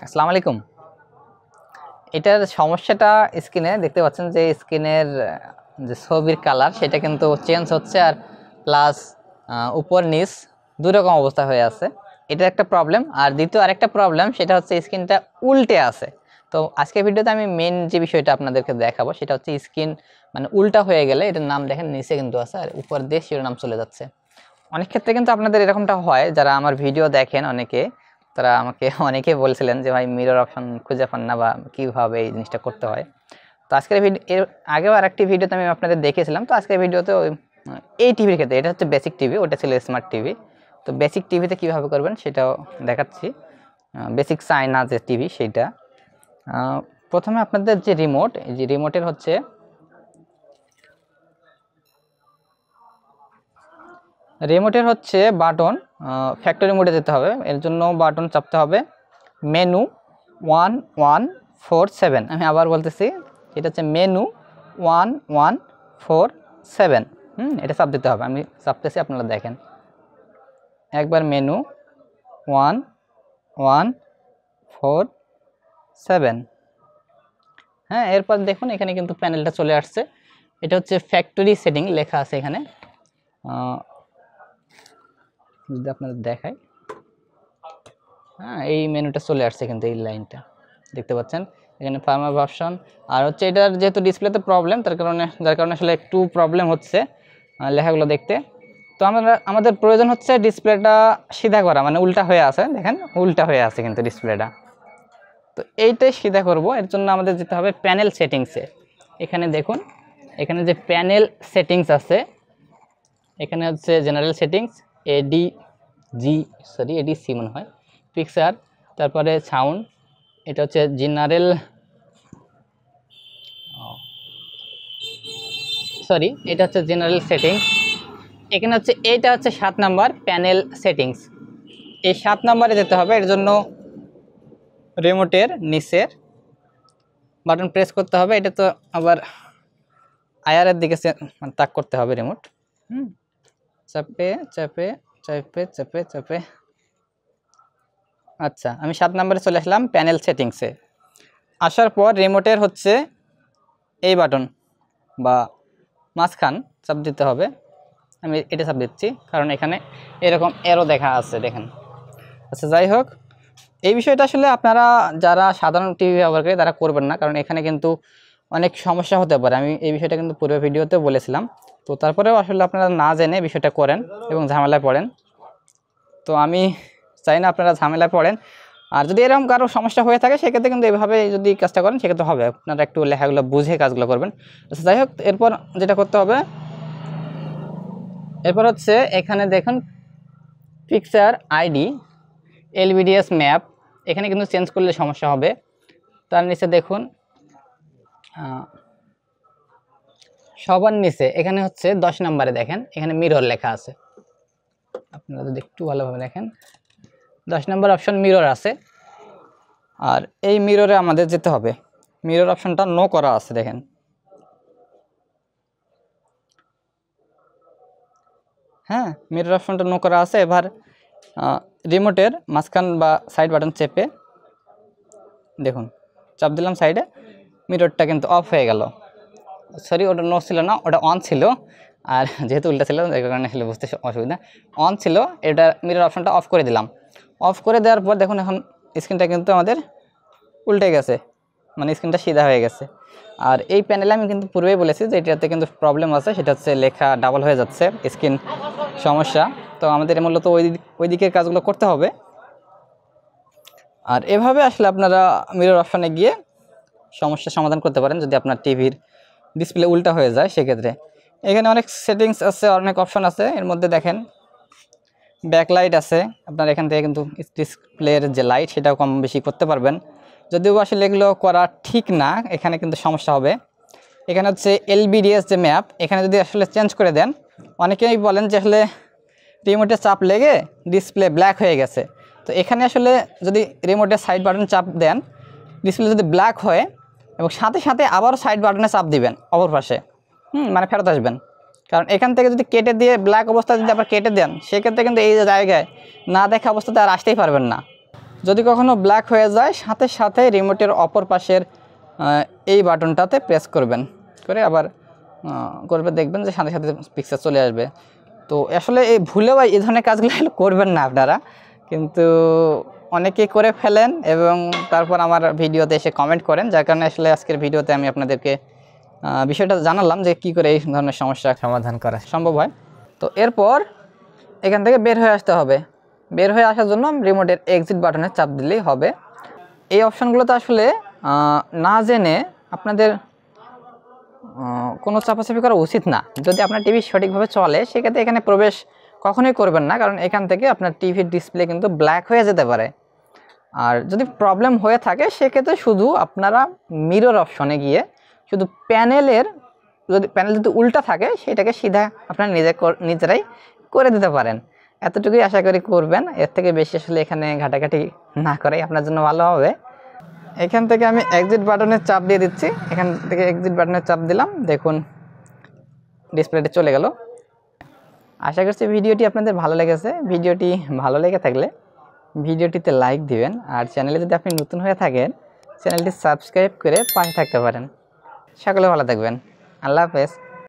আসসালামু আলাইকুম। এটার সমস্যাটা স্ক্রিনে দেখতে পাচ্ছেন যে স্ক্রিনের যে ছবির কালার সেটা কিন্তু চেঞ্জ হচ্ছে আর প্লাস উপর নিচ দুই রকম অবস্থা হয়ে আছে। এটা একটা প্রবলেম। আর দ্বিতীয় আরেকটা প্রবলেম সেটা হচ্ছে স্ক্রিনটা উল্টে আছে। তো আজকের ভিডিওতে আমি মেন যে বিষয়টা আপনাদেরকে দেখাবো সেটা হচ্ছে স্ক্রিন মানে উল্টা হয়ে গেলে এটার নাম দেখেন নিচে কিন্তু আছে আর উপর দিয়ে শিরোনাম চলে যাচ্ছে। অনেক ক্ষেত্রে কিন্তু আপনাদের এরকমটা হয়, যারা আমার ভিডিও দেখেন অনেকে, তারা আমাকে অনেকে বলছিলেন যে ভাই মিরর অপশন খুঁজে পান না বা কিভাবে এই জিনিসটা করতে হয়। তো আজকের ভিডিও এর আগেও আরেকটি ভিডিওতে আমি আপনাদের দেখিয়েছিলাম। তো আজকের ভিডিওতে এই টিভির ক্ষেত্রে এটা হচ্ছে বেসিক টিভি, ওটা ছিল স্মার্ট টিভি। তো বেসিক টিভিতে কিভাবে করবেন সেটাও দেখাচ্ছি। বেসিক চায়না যে টিভি সেইটা প্রথমে আপনাদের যে রিমোট, এই যে রিমোটের হচ্ছে বাটন ফ্যাক্টরি মোডে যেতে হবে। এর জন্য বাটন চাপতে হবে মেনু 1147। আমি আবার বলতেছি, এটা হচ্ছে মেনু 1147। এটা চাপ দিতে হবে। আমি চাপতেছি, আপনারা দেখেন একবার মেনু 1147। হ্যাঁ, এরপর দেখুন এখানে কিন্তু প্যানেলটা চলে আসছে। এটা হচ্ছে ফ্যাক্টরি সেটিং লেখা আছে এখানে। যদি আপনাদের দেখাই, হ্যাঁ এই মেনুটা চলে আসছে কিন্তু এই লাইনটা দেখতে পাচ্ছেন এখানে ফার্মার ভার্সন। আর হচ্ছে এটার যেহেতু ডিসপ্লেতে প্রবলেম, যার কারণে আসলে একটু প্রবলেম হচ্ছে লেখাগুলো দেখতে। তো আমাদের প্রয়োজন হচ্ছে ডিসপ্লেটা সিধা করা, মানে উল্টা হয়ে আছে, দেখেন উল্টা হয়ে আছে কিন্তু ডিসপ্লেটা। তো এইটাই সিধা করব, এর জন্য আমাদের যেতে হবে প্যানেল সেটিংসে। এখানে দেখুন, এখানে যে প্যানেল সেটিংস আছে, এখানে হচ্ছে জেনারেল সেটিংস এডিসি মনে হয়, পিকচার, তারপরে সাউন্ড, এটা হচ্ছে জেনারেল এটা হচ্ছে জেনারেল সেটিংস। এখানে হচ্ছে এটা হচ্ছে 7 নাম্বার প্যানেল সেটিংস। এই 7 নাম্বারে যেতে হবে। এর জন্য রিমোটের নিচের বাটন প্রেস করতে হবে। এটা তো আবার আয়ারের দিকে মানে তাক করতে হবে রিমোট। চাপে চাপে চাপে চাপে চাপে আচ্ছা, আমি 7 নাম্বারে চলে আসলাম প্যানেল সেটিংসে। আসার পর রিমোটের হচ্ছে এই বাটন বা মাঝখান চাপ দিতে হবে। আমি এটা চাপ দিচ্ছি কারণ এখানে এরকম এরো দেখা আছে, দেখেন। আচ্ছা, যাই হোক, এই বিষয়টা আসলে আপনারা যারা সাধারণ টিভি ব্যবহার করে তারা করবেন না, কারণ এখানে কিন্তু অনেক সমস্যা হতে পারে। আমি এই বিষয়টা কিন্তু পূর্ব ভিডিওতে বলেছিলাম। তো তারপরেও আসলে আপনারা না জেনে বিষয়টা করেন এবং ঝামেলায় পড়েন। তো আমি চাই না আপনারা ঝামেলায় পড়েন। আর যদি এরকম কারো সমস্যা হয়ে থাকে সেক্ষেত্রে কিন্তু এভাবে যদি কাজটা করেন সেক্ষেত্রে হবে। আপনারা একটু লেখাগুলো বুঝে কাজগুলো করবেন। আচ্ছা, যাই হোক, এরপর যেটা করতে হবে, এরপর হচ্ছে এখানে দেখুন পিকচার আইডি এলবিডিএস ম্যাপ, এখানে কিন্তু চেঞ্জ করলে সমস্যা হবে। তার নিচে দেখুন সবার নিচে এখানে হচ্ছে 10 নম্বরে দেখেন এখানে মিরর লেখা আছে। আপনারা যদি একটু ভালোভাবে দেখেন 10 নম্বর অপশন মিরর আছে। আর এই মিররে আমাদের যেতে হবে, মিরর অপশনটা নো করা আছে, দেখেন। হ্যাঁ, মিরর অপশনটা নো করা আছে। এবার রিমোটের মাঝখান বা সাইড বাটন চেপে দেখুন, চাপ দিলাম সাইডে, মিররটা কিন্তু অফ হয়ে গেল। সরি, ওটা নো ছিল না, ওটা অন ছিল। আর যেহেতু উল্টা ছিল এই কারণে আসলে বুঝতে অসুবিধা। অন ছিল, এটা মিরর অপশনটা অফ করে দিলাম। অফ করে দেওয়ার পর দেখুন এখন স্ক্রিনটা কিন্তু আমাদের উল্টে গেছে, মানে স্ক্রিনটা সিধা হয়ে গেছে। আর এই প্যানেলে আমি কিন্তু পূর্বেই বলেছি যে এটাতে কিন্তু প্রবলেম আছে, সেটা হচ্ছে লেখা ডাবল হয়ে যাচ্ছে, স্ক্রিন সমস্যা। তো আমাদের মূলত ওই দিকের কাজগুলো করতে হবে। আর এভাবে আসলে আপনারা মিরর অপশনে গিয়ে সমস্যার সমাধান করতে পারেন যদি আপনার টিভির ডিসপ্লে উল্টা হয়ে যায় সেক্ষেত্রে। এখানে অনেক সেটিংস আছে, অনেক অপশন আছে। এর মধ্যে দেখেন ব্যাকলাইট আছে, আপনার এখান থেকে কিন্তু ডিসপ্লের যে লাইট সেটাও কম বেশি করতে পারবেন। যদিও আসলে এগুলো করা ঠিক না, এখানে কিন্তু সমস্যা হবে। এখানে হচ্ছে এলবিডিএস যে ম্যাপ, এখানে যদি আসলে চেঞ্জ করে দেন, অনেকেই বলেন যে আসলে রিমোটে চাপ লেগে ডিসপ্লে ব্ল্যাক হয়ে গেছে। তো এখানে আসলে যদি রিমোটের সাইড বাটন চাপ দেন, ডিসপ্লে যদি ব্ল্যাক হয় এবং সাথে সাথে আবারও সাইড বাটনে চাপ দিবেন অপর পাশে, মানে ফেরত আসবেন। কারণ এখান থেকে যদি কেটে দিয়ে ব্ল্যাক অবস্থায় যদি আবার কেটে দেন সেক্ষেত্রে কিন্তু এই জায়গায় না দেখা অবস্থাতে আর আসতেই পারবেন না। যদি কখনো ব্ল্যাক হয়ে যায় সাথে সাথে রিমোটের অপর পাশের এই বাটনটাতে প্রেস করবেন, করে আবার করবে, দেখবেন যে সাথে সাথে পিকচার চলে আসবে। তো আসলে এই ভুলেও এই ধরনের কাজগুলো করবেন না আপনারা, কিন্তু অনেকেই করে ফেলেন এবং তারপর আমার ভিডিওতে এসে কমেন্ট করেন, যার কারণে আসলে আজকের ভিডিওতে আমি আপনাদেরকে বিষয়টা জানালাম যে কী করে এই ধরনের সমস্যা সমাধান করা সম্ভব হয়। তো এরপর এখান থেকে বের হয়ে আসতে হবে। বের হয়ে আসার জন্য রিমোটের এক্সিট বাটনে চাপ দিলেই হবে। এই অপশানগুলোতে আসলে না জেনে আপনাদের কোনো চাপাচাপি করা উচিত না। যদি আপনার টিভি সঠিকভাবে চলে সেক্ষেত্রে এখানে প্রবেশ কখনোই করবেন না, কারণ এখান থেকে আপনার টিভির ডিসপ্লে কিন্তু ব্ল্যাক হয়ে যেতে পারে। আর যদি প্রবলেম হয়ে থাকে সেক্ষেত্রে শুধু আপনারা মিরর অপশনে গিয়ে শুধু প্যানেল যদি উল্টা থাকে সেটাকে সিধা আপনারা নিজেরাই করে দিতে পারেন। এতটুকুই আশা করি করবেন, এর থেকে বেশি আসলে এখানে ঘাটাঘাটি না করাই আপনার জন্য ভালো হবে। এখান থেকে আমি এক্সিট বাটনে চাপ দিয়ে দিচ্ছি, এখান থেকে এক্সিট বাটনে চাপ দিলাম, দেখুন ডিসপ্লেতে চলে গেল। আশা করছি ভিডিওটি আপনাদের ভালো লেগেছে। ভিডিওটি ভালো লেগে থাকলে ভিডিওটিতে লাইক দিবেন, আর চ্যানেলে যদি আপনি নতুন হয়ে থাকেন চ্যানেলটি সাবস্ক্রাইব করে পাশে থাকতে পারেন। সকলে ভালো থাকবেন, আল্লাহ হাফেজ।